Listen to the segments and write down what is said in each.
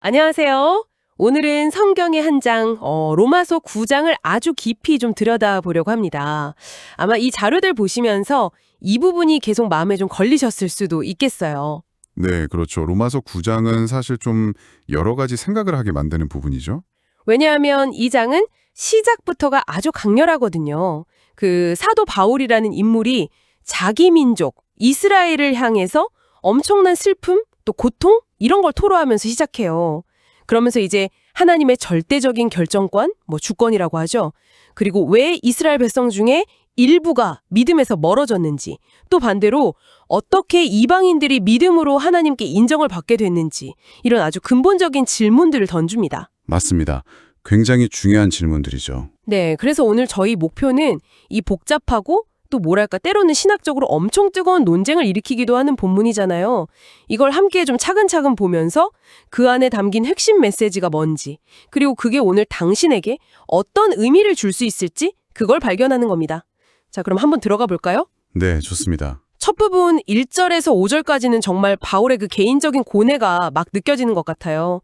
안녕하세요. 오늘은 성경의 한 장, 로마서 9장을 아주 깊이 좀 들여다보려고 합니다. 아마 이 자료들 보시면서 이 부분이 계속 마음에 좀 걸리셨을 수도 있겠어요. 네, 그렇죠. 로마서 9장은 사실 좀 여러 가지 생각을 하게 만드는 부분이죠. 왜냐하면 이 장은 시작부터가 아주 강렬하거든요. 그 사도 바울이라는 인물이 자기 민족, 이스라엘을 향해서 엄청난 슬픔, 또 고통 이런 걸 토로하면서 시작해요. 그러면서 이제 하나님의 절대적인 결정권, 주권이라고 하죠. 그리고 왜 이스라엘 백성 중에 일부가 믿음에서 멀어졌는지, 또 반대로 어떻게 이방인들이 믿음으로 하나님께 인정을 받게 됐는지 이런 아주 근본적인 질문들을 던집니다. 맞습니다. 굉장히 중요한 질문들이죠. 네, 그래서 오늘 저희 목표는 이 복잡하고 또 뭐랄까 때로는 신학적으로 엄청 뜨거운 논쟁을 일으키기도 하는 본문이잖아요. 이걸 함께 좀 차근차근 보면서 그 안에 담긴 핵심 메시지가 뭔지, 그리고 그게 오늘 당신에게 어떤 의미를 줄 수 있을지 그걸 발견하는 겁니다. 자, 그럼 한번 들어가 볼까요? 네, 좋습니다. 첫 부분 1절에서 5절까지는 정말 바울의 그 개인적인 고뇌가 막 느껴지는 것 같아요.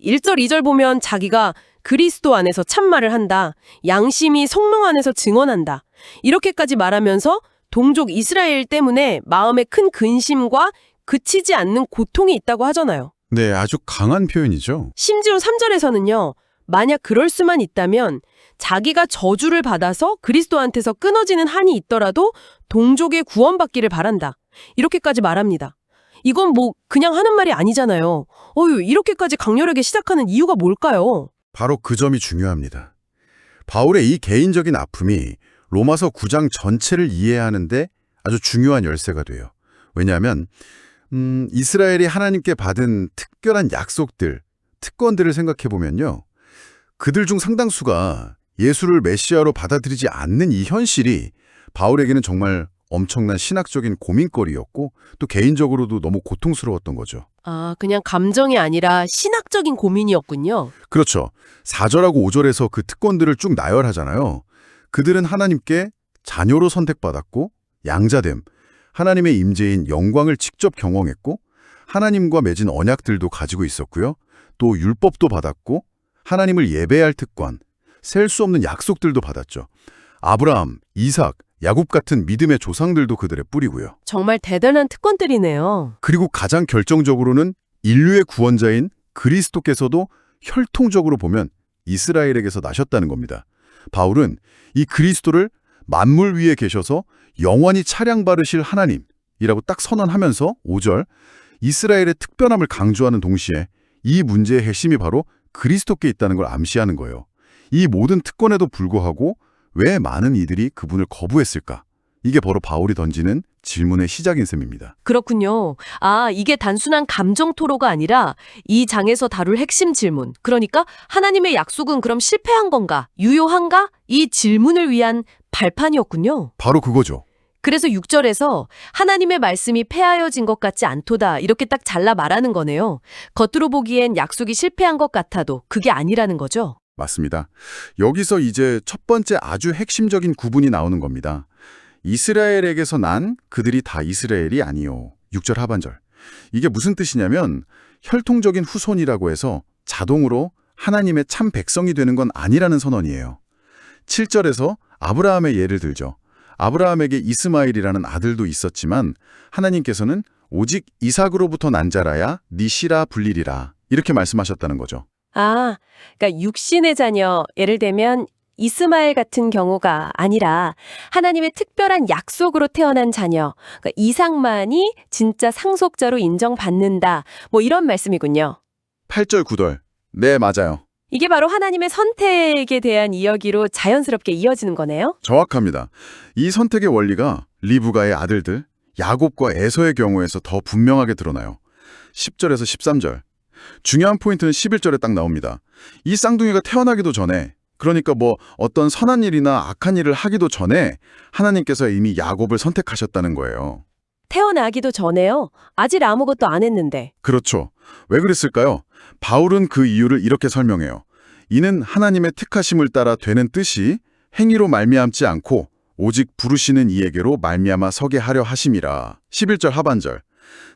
1절, 2절 보면 자기가 그리스도 안에서 참말을 한다. 양심이 성령 안에서 증언한다. 이렇게까지 말하면서 동족 이스라엘 때문에 마음에 큰 근심과 그치지 않는 고통이 있다고 하잖아요. 네, 아주 강한 표현이죠. 심지어 3절에서는요. 만약 그럴 수만 있다면 자기가 저주를 받아서 그리스도한테서 끊어지는 한이 있더라도 동족의 구원받기를 바란다. 이렇게까지 말합니다. 이건 그냥 하는 말이 아니잖아요. 이렇게까지 강렬하게 시작하는 이유가 뭘까요? 바로 그 점이 중요합니다. 바울의 이 개인적인 아픔이 로마서 9장 전체를 이해하는데 아주 중요한 열쇠가 돼요. 왜냐하면 이스라엘이 하나님께 받은 특별한 약속들, 특권들을 생각해보면요. 그들 중 상당수가 예수를 메시아로 받아들이지 않는 이 현실이 바울에게는 정말 엄청난 신학적인 고민거리였고 또 개인적으로도 너무 고통스러웠던 거죠. 아, 그냥 감정이 아니라 신학적인 고민이었군요. 그렇죠. 4절하고 5절에서 그 특권들을 쭉 나열하잖아요. 그들은 하나님께 자녀로 선택받았고 양자됨, 하나님의 임재인 영광을 직접 경험했고 하나님과 맺은 언약들도 가지고 있었고요. 또 율법도 받았고 하나님을 예배할 특권, 셀 수 없는 약속들도 받았죠. 아브라함, 이삭, 야곱 같은 믿음의 조상들도 그들의 뿌리고요. 정말 대단한 특권들이네요. 그리고 가장 결정적으로는 인류의 구원자인 그리스도께서도 혈통적으로 보면 이스라엘에게서 나셨다는 겁니다. 바울은 이 그리스도를 만물 위에 계셔서 영원히 차량 바르실 하나님이라고 딱 선언하면서 5절 이스라엘의 특별함을 강조하는 동시에 이 문제의 핵심이 바로 그리스도께 있다는 걸 암시하는 거예요. 이 모든 특권에도 불구하고 왜 많은 이들이 그분을 거부했을까? 이게 바로 바울이 던지는 질문의 시작인 셈입니다. 그렇군요. 아, 이게 단순한 감정 토로가 아니라 이 장에서 다룰 핵심 질문. 그러니까 하나님의 약속은 그럼 실패한 건가? 유효한가? 이 질문을 위한 발판이었군요. 바로 그거죠. 그래서 6절에서 하나님의 말씀이 폐하여진 것 같지 않도다 이렇게 딱 잘라 말하는 거네요. 겉으로 보기엔 약속이 실패한 것 같아도 그게 아니라는 거죠. 맞습니다. 여기서 이제 첫 번째 아주 핵심적인 구분이 나오는 겁니다. 이스라엘에게서 난 그들이 다 이스라엘이 아니요. 6절 하반절. 이게 무슨 뜻이냐면 혈통적인 후손이라고 해서 자동으로 하나님의 참 백성이 되는 건 아니라는 선언이에요. 7절에서 아브라함의 예를 들죠. 아브라함에게 이스마엘이라는 아들도 있었지만 하나님께서는 오직 이삭으로부터 난 자라야 네 씨라 불리리라 이렇게 말씀하셨다는 거죠. 아, 그러니까 육신의 자녀, 예를 들면 이스마엘 같은 경우가 아니라 하나님의 특별한 약속으로 태어난 자녀, 그러니까 이삭만이 진짜 상속자로 인정받는다. 이런 말씀이군요. 8절 9절. 네, 맞아요. 이게 바로 하나님의 선택에 대한 이야기로 자연스럽게 이어지는 거네요. 정확합니다. 이 선택의 원리가 리브가의 아들들, 야곱과 에서의 경우에서 더 분명하게 드러나요. 10절에서 13절. 중요한 포인트는 11절에 딱 나옵니다. 이 쌍둥이가 태어나기도 전에 그러니까 어떤 선한 일이나 악한 일을 하기도 전에 하나님께서 이미 야곱을 선택하셨다는 거예요. 태어나기도 전에요? 아직 아무것도 안 했는데. 그렇죠. 왜 그랬을까요? 바울은 그 이유를 이렇게 설명해요. 이는 하나님의 택하심을 따라 되는 뜻이 행위로 말미암지 않고 오직 부르시는 이에게로 말미암아 서게 하려 하심이라. 11절 하반절.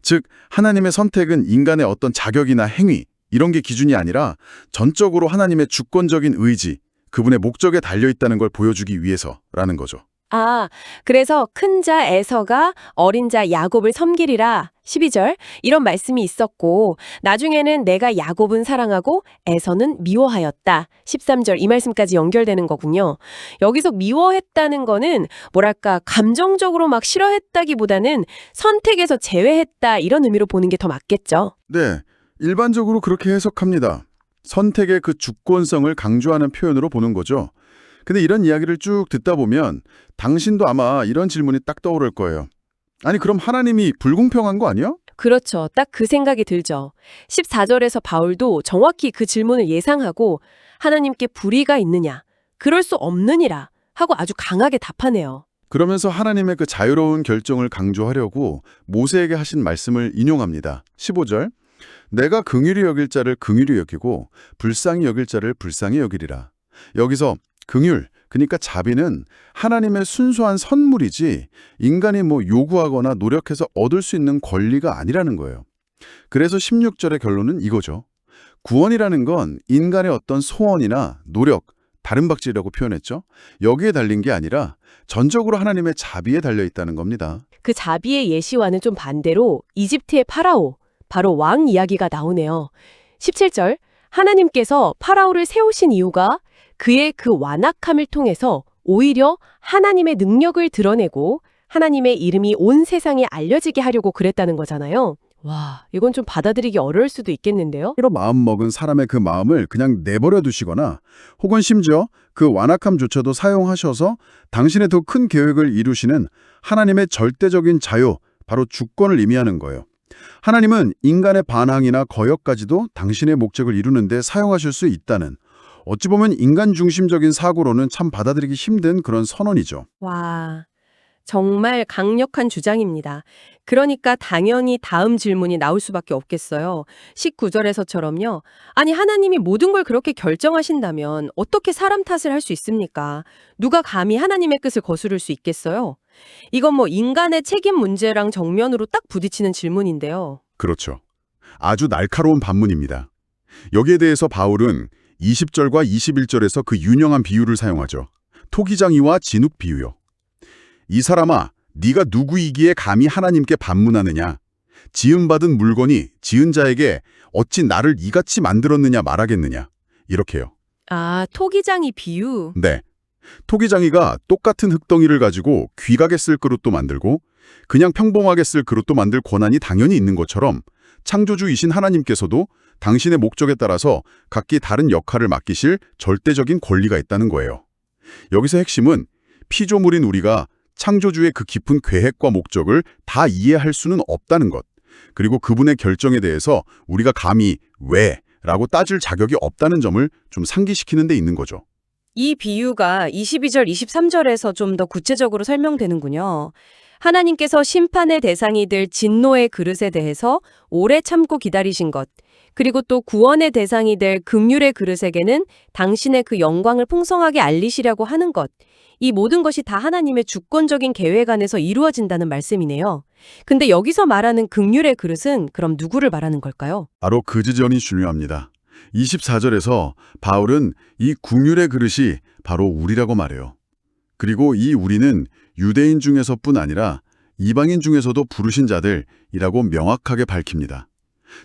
즉 하나님의 선택은 인간의 어떤 자격이나 행위 이런 게 기준이 아니라 전적으로 하나님의 주권적인 의지, 그분의 목적에 달려있다는 걸 보여주기 위해서라는 거죠. 아, 그래서 큰 자 에서가 어린 자 야곱을 섬기리라 12절 이런 말씀이 있었고 나중에는 내가 야곱은 사랑하고 에서는 미워하였다 13절 이 말씀까지 연결되는 거군요. 여기서 미워했다는 거는 뭐랄까 감정적으로 막 싫어했다기보다는 선택에서 제외했다 이런 의미로 보는 게 더 맞겠죠. 네, 일반적으로 그렇게 해석합니다. 선택의 그 주권성을 강조하는 표현으로 보는 거죠. 근데 이런 이야기를 쭉 듣다 보면 당신도 아마 이런 질문이 딱 떠오를 거예요. 아니 그럼 하나님이 불공평한 거 아니야? 그렇죠. 딱 그 생각이 들죠. 14절에서 바울도 정확히 그 질문을 예상하고 하나님께 불의가 있느냐, 그럴 수 없느니라 하고 아주 강하게 답하네요. 그러면서 하나님의 그 자유로운 결정을 강조하려고 모세에게 하신 말씀을 인용합니다. 15절 내가 긍휼히 여길 자를 긍휼히 여기고 불쌍히 여길 자를 불쌍히 여기리라. 여기서 긍휼, 그러니까 자비는 하나님의 순수한 선물이지 인간이 요구하거나 노력해서 얻을 수 있는 권리가 아니라는 거예요. 그래서 16절의 결론은 이거죠. 구원이라는 건 인간의 어떤 소원이나 노력, 다른 박질이라고 표현했죠. 여기에 달린 게 아니라 전적으로 하나님의 자비에 달려있다는 겁니다. 그 자비의 예시와는 좀 반대로 이집트의 파라오, 바로 왕 이야기가 나오네요. 17절 하나님께서 파라오를 세우신 이유가 그의 그 완악함을 통해서 오히려 하나님의 능력을 드러내고 하나님의 이름이 온 세상에 알려지게 하려고 그랬다는 거잖아요. 와, 이건 좀 받아들이기 어려울 수도 있겠는데요. 이로 마음먹은 사람의 그 마음을 그냥 내버려 두시거나 혹은 심지어 그 완악함조차도 사용하셔서 당신의 더 큰 계획을 이루시는 하나님의 절대적인 자유, 바로 주권을 의미하는 거예요. 하나님은 인간의 반항이나 거역까지도 당신의 목적을 이루는 데 사용하실 수 있다는, 어찌 보면 인간 중심적인 사고로는 참 받아들이기 힘든 그런 선언이죠. 와, 정말 강력한 주장입니다. 그러니까 당연히 다음 질문이 나올 수밖에 없겠어요. 19절에서처럼요. 아니 하나님이 모든 걸 그렇게 결정하신다면 어떻게 사람 탓을 할 수 있습니까? 누가 감히 하나님의 뜻을 거스를 수 있겠어요? 이건 인간의 책임 문제랑 정면으로 딱 부딪히는 질문인데요. 그렇죠. 아주 날카로운 반문입니다. 여기에 대해서 바울은 20절과 21절에서 그 유명한 비유를 사용하죠. 토기장이와 진흙 비유요. 이 사람아, 네가 누구이기에 감히 하나님께 반문하느냐? 지음받은 물건이 지은 자에게 어찌 나를 이같이 만들었느냐 말하겠느냐? 이렇게요. 아, 토기장이 비유. 네. 토기장이가 똑같은 흙덩이를 가지고 귀하게 쓸 그릇도 만들고 그냥 평범하게 쓸 그릇도 만들 권한이 당연히 있는 것처럼 창조주이신 하나님께서도 당신의 목적에 따라서 각기 다른 역할을 맡기실 절대적인 권리가 있다는 거예요. 여기서 핵심은 피조물인 우리가 창조주의 그 깊은 계획과 목적을 다 이해할 수는 없다는 것, 그리고 그분의 결정에 대해서 우리가 감히 왜? 라고 따질 자격이 없다는 점을 좀 상기시키는 데 있는 거죠. 이 비유가 22절, 23절에서 좀 더 구체적으로 설명되는군요. 하나님께서 심판의 대상이 될 진노의 그릇에 대해서 오래 참고 기다리신 것, 그리고 또 구원의 대상이 될 긍휼의 그릇에게는 당신의 그 영광을 풍성하게 알리시려고 하는 것, 이 모든 것이 다 하나님의 주권적인 계획 안에서 이루어진다는 말씀이네요. 근데 여기서 말하는 긍휼의 그릇은 그럼 누구를 말하는 걸까요? 바로 그 지점이 중요합니다. 24절에서 바울은 이 긍휼의 그릇이 바로 우리라고 말해요. 그리고 이 우리는 유대인 중에서뿐 아니라 이방인 중에서도 부르신 자들이라고 명확하게 밝힙니다.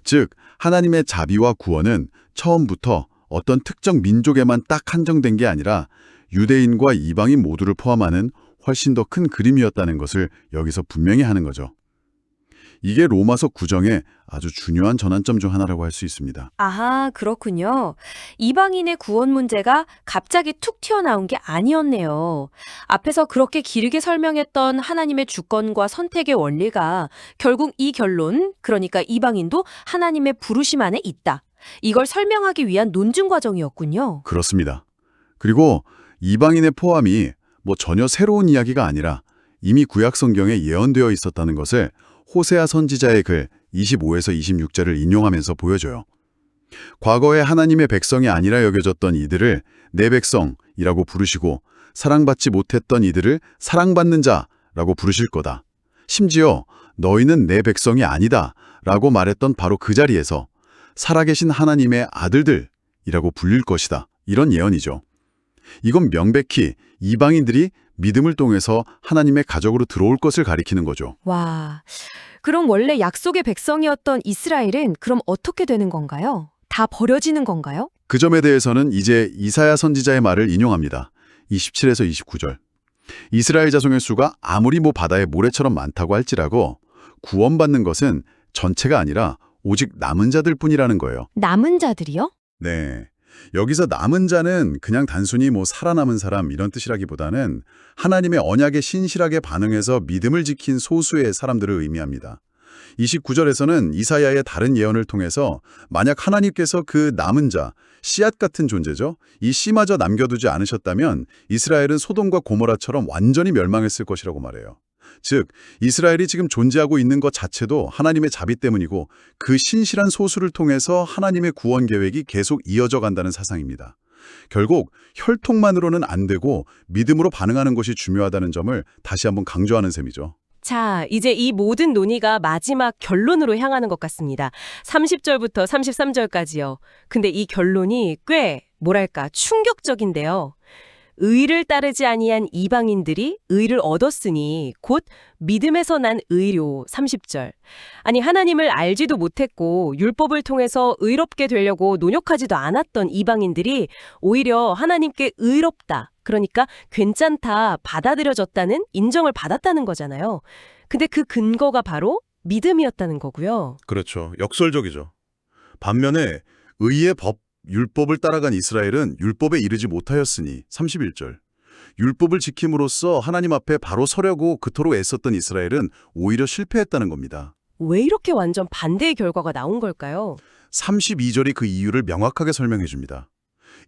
즉, 하나님의 자비와 구원은 처음부터 어떤 특정 민족에만 딱 한정된 게 아니라 유대인과 이방인 모두를 포함하는 훨씬 더 큰 그림이었다는 것을 여기서 분명히 하는 거죠. 이게 로마서 9장의 아주 중요한 전환점 중 하나라고 할 수 있습니다. 아하, 그렇군요. 이방인의 구원 문제가 갑자기 툭 튀어나온 게 아니었네요. 앞에서 그렇게 길게 설명했던 하나님의 주권과 선택의 원리가 결국 이 결론, 그러니까 이방인도 하나님의 부르심 안에 있다. 이걸 설명하기 위한 논증 과정이었군요. 그렇습니다. 그리고 이방인의 포함이 전혀 새로운 이야기가 아니라 이미 구약 성경에 예언되어 있었다는 것을 호세아 선지자의 글 25에서 26절을 인용하면서 보여줘요. 과거에 하나님의 백성이 아니라 여겨졌던 이들을 내 백성이라고 부르시고 사랑받지 못했던 이들을 사랑받는 자라고 부르실 거다. 심지어 너희는 내 백성이 아니다 라고 말했던 바로 그 자리에서 살아계신 하나님의 아들들이라고 불릴 것이다. 이런 예언이죠. 이건 명백히 이방인들이 믿음을 통해서 하나님의 가족으로 들어올 것을 가리키는 거죠. 와, 그럼 원래 약속의 백성이었던 이스라엘은 그럼 어떻게 되는 건가요? 다 버려지는 건가요? 그 점에 대해서는 이제 이사야 선지자의 말을 인용합니다. 27에서 29절. 이스라엘 자손의 수가 아무리 바다의 모래처럼 많다고 할지라도 구원받는 것은 전체가 아니라 오직 남은 자들 뿐이라는 거예요. 남은 자들이요? 네. 여기서 남은 자는 그냥 단순히 살아남은 사람 이런 뜻이라기보다는 하나님의 언약에 신실하게 반응해서 믿음을 지킨 소수의 사람들을 의미합니다. 29절에서는 이사야의 다른 예언을 통해서 만약 하나님께서 그 남은 자, 씨앗 같은 존재죠. 이 씨마저 남겨두지 않으셨다면 이스라엘은 소돔과 고모라처럼 완전히 멸망했을 것이라고 말해요. 즉, 이스라엘이 지금 존재하고 있는 것 자체도 하나님의 자비 때문이고 그 신실한 소수를 통해서 하나님의 구원 계획이 계속 이어져 간다는 사상입니다. 결국 혈통만으로는 안 되고 믿음으로 반응하는 것이 중요하다는 점을 다시 한번 강조하는 셈이죠. 자, 이제 이 모든 논의가 마지막 결론으로 향하는 것 같습니다. 30절부터 33절까지요. 근데 이 결론이 꽤 충격적인데요. 의를 따르지 아니한 이방인들이 의를 얻었으니 곧 믿음에서 난 의로 30절. 아니 하나님을 알지도 못했고 율법을 통해서 의롭게 되려고 노력하지도 않았던 이방인들이 오히려 하나님께 의롭다. 그러니까 괜찮다 받아들여졌다는 인정을 받았다는 거잖아요. 근데 그 근거가 바로 믿음이었다는 거고요. 그렇죠. 역설적이죠. 반면에 의의 법, 율법을 따라간 이스라엘은 율법에 이르지 못하였으니 31절. 율법을 지킴으로써 하나님 앞에 바로 서려고 그토록 애썼던 이스라엘은 오히려 실패했다는 겁니다. 왜 이렇게 완전 반대의 결과가 나온 걸까요? 32절이 그 이유를 명확하게 설명해 줍니다.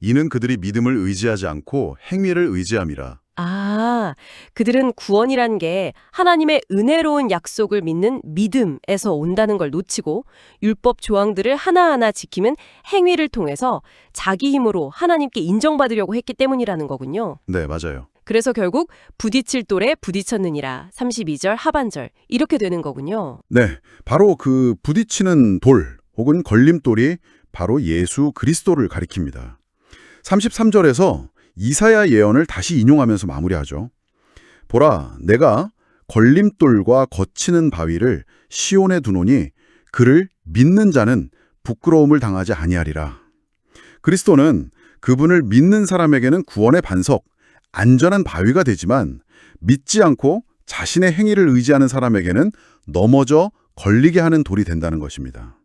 이는 그들이 믿음을 의지하지 않고 행위를 의지함이라. 아, 그들은 구원이란 게 하나님의 은혜로운 약속을 믿는 믿음에서 온다는 걸 놓치고 율법 조항들을 하나하나 지키는 행위를 통해서 자기 힘으로 하나님께 인정받으려고 했기 때문이라는 거군요. 네, 맞아요. 그래서 결국 부딪힐 돌에 부딪혔느니라 32절 하반절 이렇게 되는 거군요. 네, 바로 그 부딪히는 돌 혹은 걸림돌이 바로 예수 그리스도를 가리킵니다. 33절에서 이사야 예언을 다시 인용하면서 마무리하죠. 보라, 내가 걸림돌과 거치는 바위를 시온에 두노니 그를 믿는 자는 부끄러움을 당하지 아니하리라. 그리스도는 그분을 믿는 사람에게는 구원의 반석, 안전한 바위가 되지만 믿지 않고 자신의 행위를 의지하는 사람에게는 넘어져 걸리게 하는 돌이 된다는 것입니다.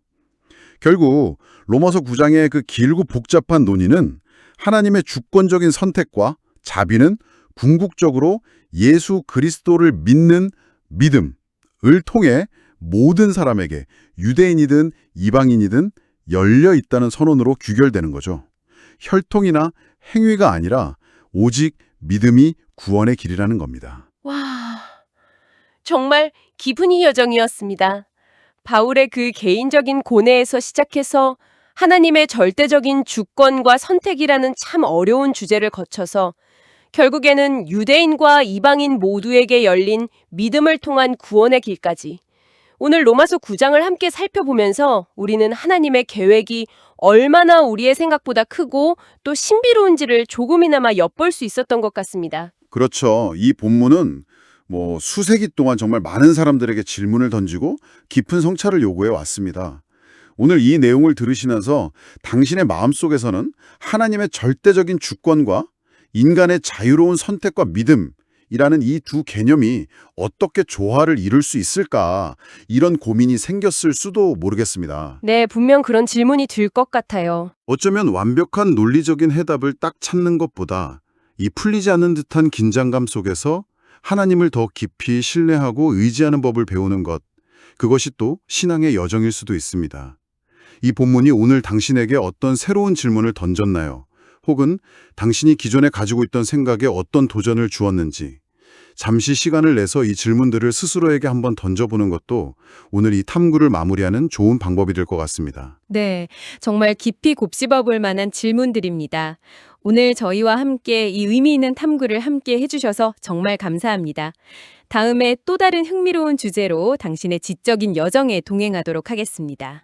결국 로마서 9장의 그 길고 복잡한 논의는 하나님의 주권적인 선택과 자비는 궁극적으로 예수 그리스도를 믿는 믿음을 통해 모든 사람에게 유대인이든 이방인이든 열려 있다는 선언으로 규결되는 거죠. 혈통이나 행위가 아니라 오직 믿음이 구원의 길이라는 겁니다. 와, 정말 기분이 여정이었습니다. 바울의 그 개인적인 고뇌에서 시작해서 하나님의 절대적인 주권과 선택이라는 참 어려운 주제를 거쳐서 결국에는 유대인과 이방인 모두에게 열린 믿음을 통한 구원의 길까지 오늘 로마서 9장을 함께 살펴보면서 우리는 하나님의 계획이 얼마나 우리의 생각보다 크고 또 신비로운지를 조금이나마 엿볼 수 있었던 것 같습니다. 그렇죠. 이 본문은 수세기 동안 정말 많은 사람들에게 질문을 던지고 깊은 성찰을 요구해 왔습니다. 오늘 이 내용을 들으시면서 당신의 마음속에서는 하나님의 절대적인 주권과 인간의 자유로운 선택과 믿음이라는 이 두 개념이 어떻게 조화를 이룰 수 있을까 이런 고민이 생겼을 수도 모르겠습니다. 네, 분명 그런 질문이 들 것 같아요. 어쩌면 완벽한 논리적인 해답을 딱 찾는 것보다 이 풀리지 않는 듯한 긴장감 속에서 하나님을 더 깊이 신뢰하고 의지하는 법을 배우는 것, 그것이 또 신앙의 여정일 수도 있습니다. 이 본문이 오늘 당신에게 어떤 새로운 질문을 던졌나요? 혹은 당신이 기존에 가지고 있던 생각에 어떤 도전을 주었는지 잠시 시간을 내서 이 질문들을 스스로에게 한번 던져보는 것도 오늘 이 탐구를 마무리하는 좋은 방법이 될 것 같습니다. 네, 정말 깊이 곱씹어 볼 만한 질문들입니다. 오늘 저희와 함께 이 의미 있는 탐구를 함께 해주셔서 정말 감사합니다. 다음에 또 다른 흥미로운 주제로 당신의 지적인 여정에 동행하도록 하겠습니다.